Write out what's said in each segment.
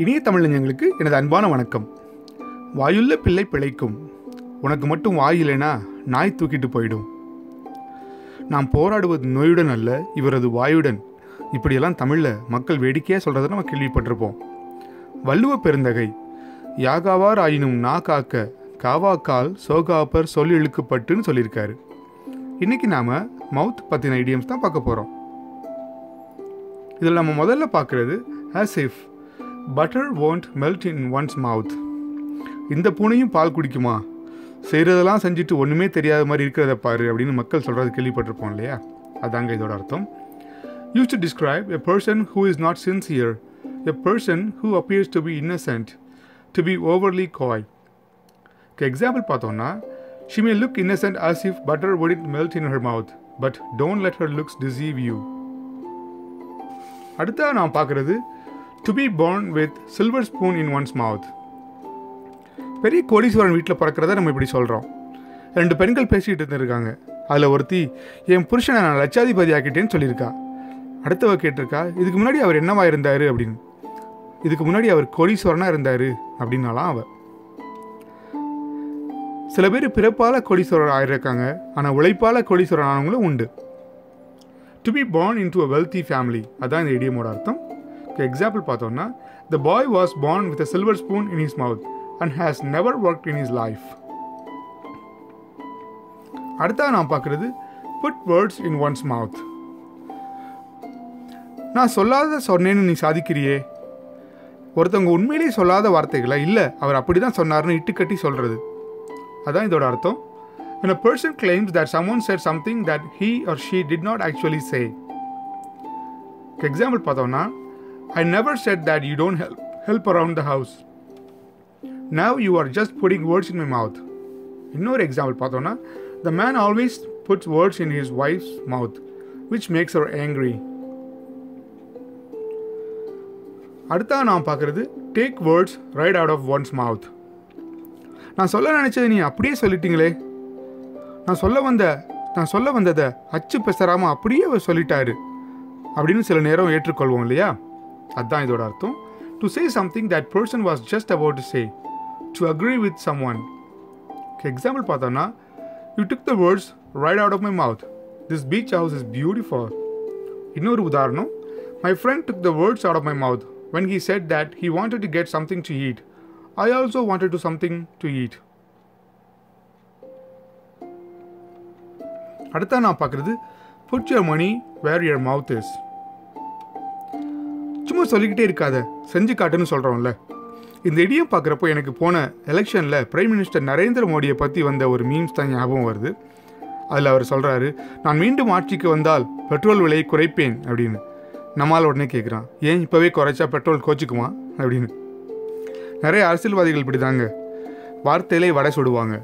இனிய தமிழஞ்சங்களுக்கு எனது அன்பான வணக்கம். வாயுள்ள பிள்ளை பிழைக்கும், உனக்கு மட்டும் வாய் இல்லைனா நாய் தூக்கிட்டு போயிடும். நாம் போராடுவது நோயுடன் அல்ல, இவரது வாயுடன். இப்படியெல்லாம் தமிழில் மக்கள் வேடிக்கையாக சொல்கிறத நம்ம கேள்விப்பட்டிருப்போம். வள்ளுவ பெருந்தகை யாகாவார் ஆயினும் நா காக்க காவாக்கால் சோகாப்பர் சொல் இழுக்கப்பட்டுன்னு சொல்லியிருக்காரு. இன்றைக்கி நாம் மவுத் பற்றின ஐடியம்ஸ் தான் பார்க்க போகிறோம். இதில் நம்ம முதல்ல பார்க்குறது as if butter won't melt in one's mouth. இந்த பூனையும் பால் குடிக்குமா, செய்கிறதெல்லாம் செஞ்சுட்டு ஒன்றுமே தெரியாத மாதிரி இருக்கிறத பாரு அப்படின்னு மக்கள் சொல்கிறது கேள்விப்பட்டிருப்போம் இல்லையா? அதாங்க இதோட அர்த்தம். Used to describe a person who is not sincere, a person who appears to be innocent, to be overly coy. Example பார்த்தோம்னா, she may look innocent as if butter wouldn't melt in her mouth, but don't let her looks deceive you. அடுத்தா நான் பார்க்குறது to be born with silver spoon in one's mouth. பெரிய கோடீஸ்வரன் வீட்டில் பிறக்கிறத நம்ம இப்படி சொல்கிறோம். 2 பெண்கள் பேசிக்கிட்டு இருந்திருக்காங்க. அதில் ஒருத்தி என் புருஷனை நான் லட்சாதிபதி ஆக்கிட்டேன்னு சொல்லியிருக்கா. அடுத்தவ கேட்டிருக்கா, இதுக்கு முன்னாடி அவர் என்னவா இருந்தார் அப்படின்னு. இதுக்கு முன்னாடி அவர் கோடீஸ்வரனாக இருந்தார் அப்படின்னாலாம் அவ. சில பேர் பிறப்பால் கோடீஸ்வரர் ஆகியிருக்காங்க, ஆனால் உழைப்பால் கோடீஸ்வரன் ஆனவங்களும் உண்டு. To be born into a wealthy family, அதான் இந்த இடியமோட அர்த்தம். எக்ஸாம்பிள் பார்த்தோம்னா, the boy was born with a silver spoon in his mouth and has never worked in his life. அடுத்தா நான் பார்க்குறது put words in one's mouth. நான் சொல்லாத சொன்னேன்னு நீ சாதிக்கிறியே. ஒருத்தவங்க உண்மையிலேயே சொல்லாத வார்த்தைகளை இல்லை அவர் அப்படி தான் சொன்னார்னு இட்டுக்கட்டி சொல்கிறது, அதான் இதோட அர்த்தம். When a person claims that someone said something that he or she did not actually say. Example பார்த்தோம்னா, I never said that you don't help around the house. Now you are just putting words in my mouth. இன்னொரு example பார்த்தோம்னா, the man always puts words in his wife's mouth, which makes her angry. அடுத்தா நான் பார்க்குறது take words right out of one's mouth. நான் சொல்ல நினச்சது நீ அப்படியே சொல்லிட்டீங்களே. நான் சொல்ல வந்ததை அச்சு பெசராமல் அப்படியே அவர் சொல்லிட்டாரு அப்படின்னு சில நேரம் ஏற்றுக்கொள்வோம் இல்லையா? அதுதான் இதோட அர்த்தம். To say something that person was just about to say, to agree with someone. Example பார்த்தோம்னா, you took the words right out of my mouth, this beach house is beautiful. இன்னொரு உதாரணம், my friend took the words out of my mouth when he said that he wanted to get something to eat. I also wanted to something to eat. அடுத்தா நான் பார்க்குறது put your money where your mouth is. சும்மா சொல்லிக்கிட்டே இருக்காத, செஞ்சு காட்டுன்னு சொல்கிறோம்ல. இந்த இடியம் பார்க்குறப்போ எனக்கு போன எலெக்ஷனில் பிரைம் மினிஸ்டர் நரேந்திர மோடியை பற்றி வந்த ஒரு மீம்ஸ் தான் ஞாபகம் வருது. அதில் அவர் சொல்கிறாரு, நான் மீண்டும் ஆட்சிக்கு வந்தால் பெட்ரோல் விலையை குறைப்பேன் அப்படின்னு. நம்மால் உடனே கேட்குறான், ஏன் இப்போவே குறைச்சா பெட்ரோல் கோச்சிக்குமா அப்படின்னு. நிறைய அரசியல்வாதிகள் இப்படி தாங்க வார்த்தையிலே வடை சுடுவாங்க.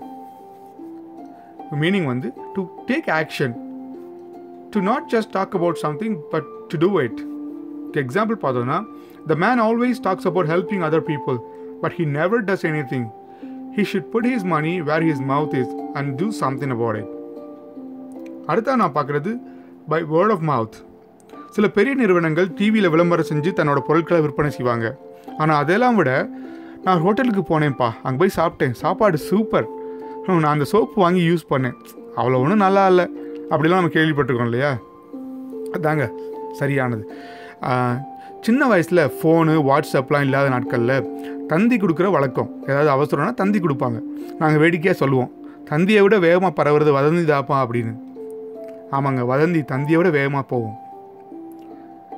மீனிங் வந்து to take action, to not just talk about something but to do it. Example பார்த்தோன்னா, the man always talks about helping other people but he never does anything. He should put his money where his mouth is and do something about it. அடுத்தா நான் பார்க்குறது by word of mouth. சில பெரிய நிறுவனங்கள் டிவியில் விளம்பரம் செஞ்சு தன்னோட பொருட்களை விற்பனை செய்வாங்க. ஆனால் அதெல்லாம் விட, நான் ஹோட்டலுக்கு போனேன்ப்பா, அங்கே போய் சாப்பிட்டேன், சாப்பாடு சூப்பர், நான் அந்த சோப்பு வாங்கி யூஸ் பண்ணேன், அவ்வளோ ஒன்றும் நல்லா இல்லை அப்படிலாம் நம்ம கேள்விப்பட்டிருக்கோம் இல்லையா? அதாங்க சரியானது. சின்ன வயசில் ஃபோனு வாட்ஸ்அப்லாம் இல்லாத நாட்களில் தந்தி கொடுக்குற வழக்கம். ஏதாவது அவசரம்னா தந்தி கொடுப்பாங்க. நாங்கள் வேடிக்கையாக சொல்லுவோம், தந்தியை விட வேகமாக பரவுறது வதந்தி தாப்பா அப்படின்னு. ஆமாங்க, வதந்தி தந்தியை விட வேகமாக போகும்.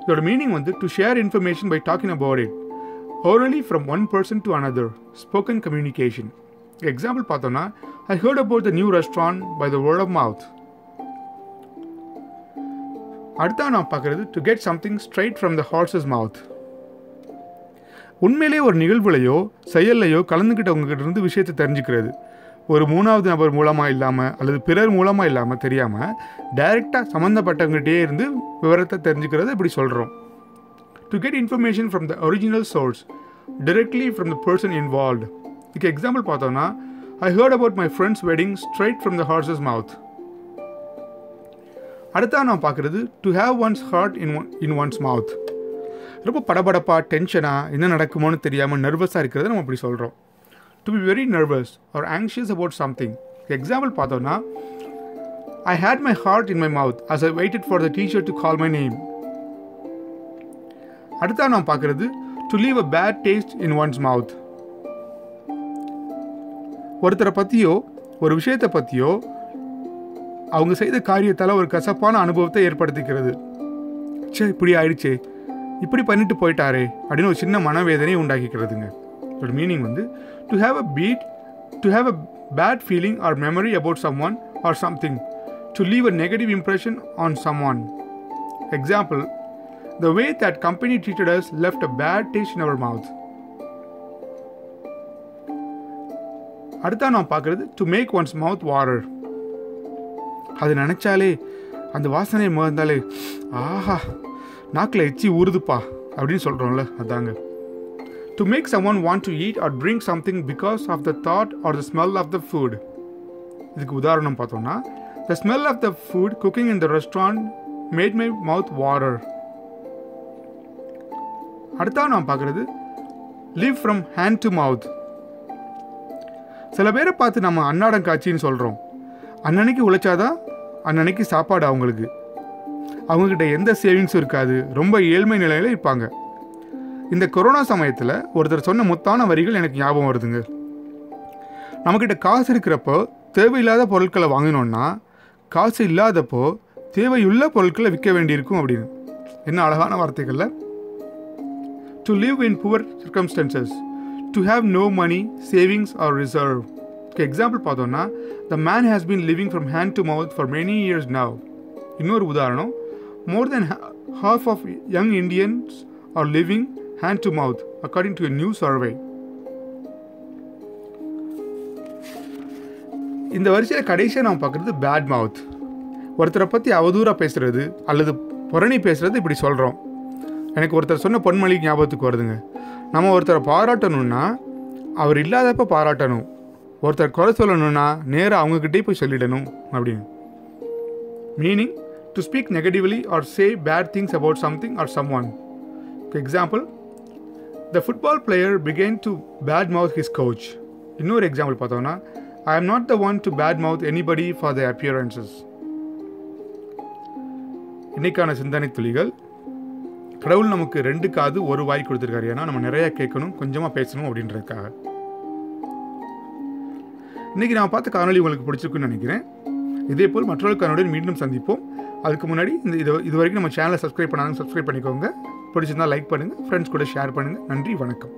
இதோட மீனிங் வந்து to share information by talking about it orally from one person to another, spoken communication. Example பார்த்தோன்னா, I heard about the new restaurant by the word of mouth. அடுத்தா நான் பார்க்குறது to get something straight from the horse's mouth. உண்மையிலே ஒரு நிகழ்வுலையோ செயல்லையோ கலந்துக்கிட்டவங்ககிட்ட இருந்து விஷயத்தை தெரிஞ்சுக்கிறது. ஒரு 3வது நபர் மூலமாக இல்லாமல் அல்லது பிறர் மூலமாக இல்லாமல் தெரியாமல் டைரெக்டாக சம்மந்தப்பட்டவங்ககிட்டே இருந்து விவரத்தை தெரிஞ்சுக்கிறது இப்படி சொல்கிறோம். To get information from the original source, directly from the person involved. இதுக்கு எக்ஸாம்பிள் பார்த்தோன்னா, I heard about my friend's wedding straight from the horse's mouth. அடுத்தா நான் பார்க்குறது to have one's heart in one's mouth. ரொம்ப படபடப்பாக டென்ஷனாக என்ன நடக்குமோன்னு தெரியாமல் நர்வஸாக இருக்கிறத நம்ம இப்படி சொல்கிறோம். To be very nervous or anxious about something. Example பார்த்தோன்னா, I had my heart in my mouth as I waited for the teacher to call my name. அடுத்தா நாம் பார்க்குறது to leave a bad taste in one's mouth. ஒருத்தரை பற்றியோ ஒரு விஷயத்தை பற்றியோ அவங்க செய்த காரியத்தால் ஒரு கசப்பான அனுபவத்தை ஏற்படுத்திக்கிறது. சே, இப்படி ஆயிடுச்சே, இப்படி பண்ணிட்டு போயிட்டாரே அப்படின்னு ஒரு சின்ன மனவேதனையை உண்டாக்கிக்கிறதுங்க. ஒரு மீனிங் வந்து to have a bad feeling or memory about someone or something, to leave a negative impression on someone. Example, the way that company treated us left a bad taste in our mouth. அடுத்தா நாம் பார்க்குறது to make one's mouth water. அது நினச்சாலே, அந்த வாசனை முகந்தாலே, ஆஹா நாக்கில் எச்சி ஊறுதுப்பா அப்படின்னு சொல்கிறோம்ல, அதாங்க. To make someone want to eat or drink something because of the thought or the smell of the food. இதுக்கு உதாரணம் பார்த்தோம்னா, the smell of the food cooking in the restaurant made my mouth water. அடுத்தா நாம் பார்க்குறது live from hand to mouth. சில பேரை பார்த்து நம்ம அன்னாடம் காட்சின்னு சொல்கிறோம். அன்னன்னைக்கு உழைச்சாதான் அன்னன்னைக்கு சாப்பாடு அவங்களுக்கு. அவங்கக்கிட்ட எந்த சேவிங்ஸும் இருக்காது, ரொம்ப ஏழ்மை நிலையில் இருப்பாங்க. இந்த கொரோனா சமயத்தில் ஒருத்தர் சொன்ன முத்தான வரிகள் எனக்கு ஞாபகம் வருதுங்க. நம்மக்கிட்ட காசு இருக்கிறப்போ தேவையில்லாத பொருட்களை வாங்கினோன்னா, காசு இல்லாதப்போ தேவையுள்ள பொருட்களை விற்க வேண்டியிருக்கும் அப்படின்னு. என்ன அழகான வார்த்தைகள்ல. To live in poor circumstances, to have no money, savings or reserve. Example பார்த்தோன்னா, the man has been living from hand to mouth for many years now. இன்னொரு உதாரணம், மோர் தென் half of young Indians are living hand to mouth according to a new survey. இந்த வரிசையில் கடைசியாக நாம் பார்க்குறது bad மவுத். ஒருத்தரை பற்றி அவதூறாக பேசுகிறது அல்லது புரணி பேசுகிறது இப்படி சொல்கிறோம். எனக்கு ஒருத்தர் சொன்ன பொன்மொழி ஞாபகத்துக்கு வருதுங்க. நம்ம ஒருத்தரை பாராட்டணும்னா அவர் இல்லாதப்ப பாராட்டணும், ஒருத்தர் குறை சொல்லணும்னா நேராக அவங்கக்கிட்டே போய் சொல்லிடணும் அப்படின்னு. Meaning, to speak negatively or say bad things about something or someone. For example, the football player began to badmouth his coach. இன்னொரு எக்ஸாம்பிள் பார்த்தோம்னா, I am not the one to badmouth anybody for their appearances. இன்னைக்கான சிந்தனை துளிகள். கடவுள் நமக்கு 2 காது 1 வாய் கொடுத்துருக்காரு. ஏன்னா நம்ம நிறைய கேட்கணும், கொஞ்சமாக பேசணும் அப்படின்றதுக்காக. இன்னைக்கு நான் பார்த்த காணொலி உங்களுக்கு பிடிச்சிருக்குன்னு நினைக்கிறேன். இதே போல் மற்றொரு காணொலியுடன் மீண்டும் சந்திப்போம். அதுக்கு முன்னாடி இது வரைக்கும் நம்ம சேனலை சப்ஸ்கிரைப் பண்ணாங்க, சப்ஸ்கிரைப் பண்ணிக்கோங்க. பிடிச்சிருந்தால் லைக் பண்ணுங்கள், ஃப்ரெண்ட்ஸ் கூட ஷேர் பண்ணுங்கள். நன்றி, வணக்கம்.